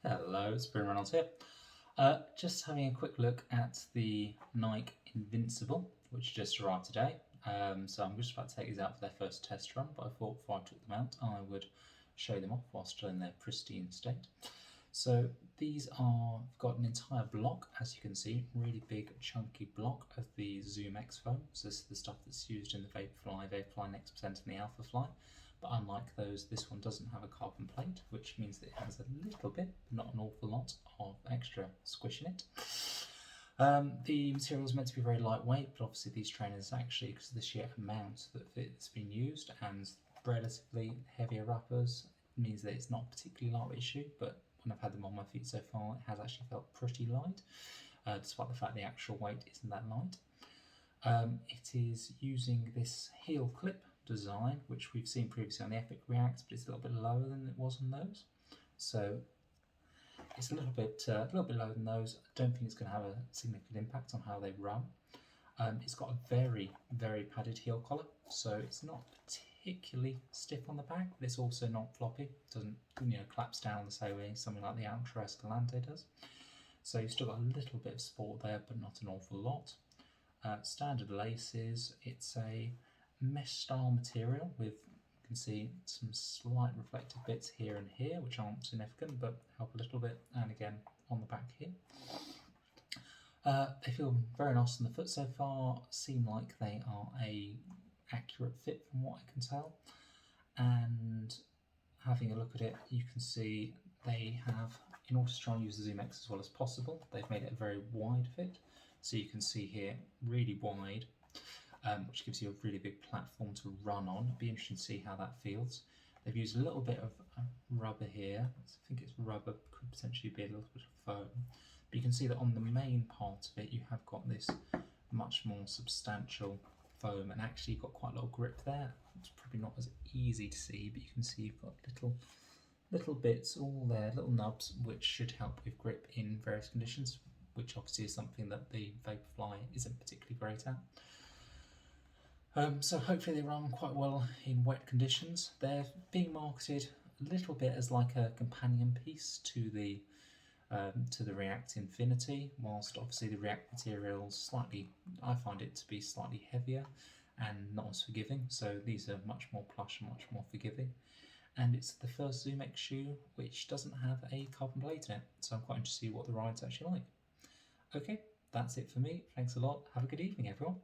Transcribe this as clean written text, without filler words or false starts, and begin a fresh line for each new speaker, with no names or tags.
Hello, it's Bruno Reynolds here. Just having a quick look at the Nike Invincible, which just arrived today. So I'm just about to take these out for their first test run, but I thought before I took them out, I would show them off while still in their pristine state. So these are, I've got an entire block, as you can see, really big chunky block of the Zoom X foam. So this is the stuff that's used in the Vaporfly Next Percent and the Alpha Fly. But unlike those, this one doesn't have a carbon plate, which means that it has a little bit, but not an awful lot, of extra squish in it. The material is meant to be very lightweight, but obviously these trainers actually, because of the sheer amount that's been used and relatively heavier wrappers, means that it's not a particularly lightweight shoe, but when I've had them on my feet so far, it has actually felt pretty light, despite the fact the actual weight isn't that light. It is using this heel clip design, which we've seen previously on the Epic Reacts, but it's a little bit lower than it was on those. So it's a little bit lower than those. I don't think it's going to have a significant impact on how they run. It's got a very, very padded heel collar, so it's not particularly stiff on the back, but it's also not floppy. It doesn't, collapse down the same way something like the Ultra Escalante does. So you've still got a little bit of support there, but not an awful lot. Standard laces. It's a mesh style material with, you can see some slight reflective bits here and here, which aren't significant but help a little bit, and again on the back here. They feel very nice on the foot so far, seem like they are a accurate fit from what I can tell, and having a look at it, you can see they have, in order to try and use the Zoom X as well as possible, they've made it a very wide fit. So you can see here, really wide, which gives you a really big platform to run on. It'd be interesting to see how that feels. They've used a little bit of rubber here. I think it's rubber, could potentially be a little bit of foam. But you can see that on the main part of it, you have got this much more substantial foam, and actually you've got quite a lot of grip there. It's probably not as easy to see, but you can see you've got little bits all there, little nubs, which should help with grip in various conditions, which obviously is something that the Vaporfly isn't particularly great at. So hopefully they run quite well in wet conditions. They're being marketed a little bit as like a companion piece to the React Infinity, whilst obviously the React materials I find it to be slightly heavier and not as forgiving. So these are much more plush and much more forgiving. And it's the first Zoom X shoe which doesn't have a carbon plate in it. So I'm quite interested to see what the ride's actually like. Okay, that's it for me. Thanks a lot. Have a good evening, everyone.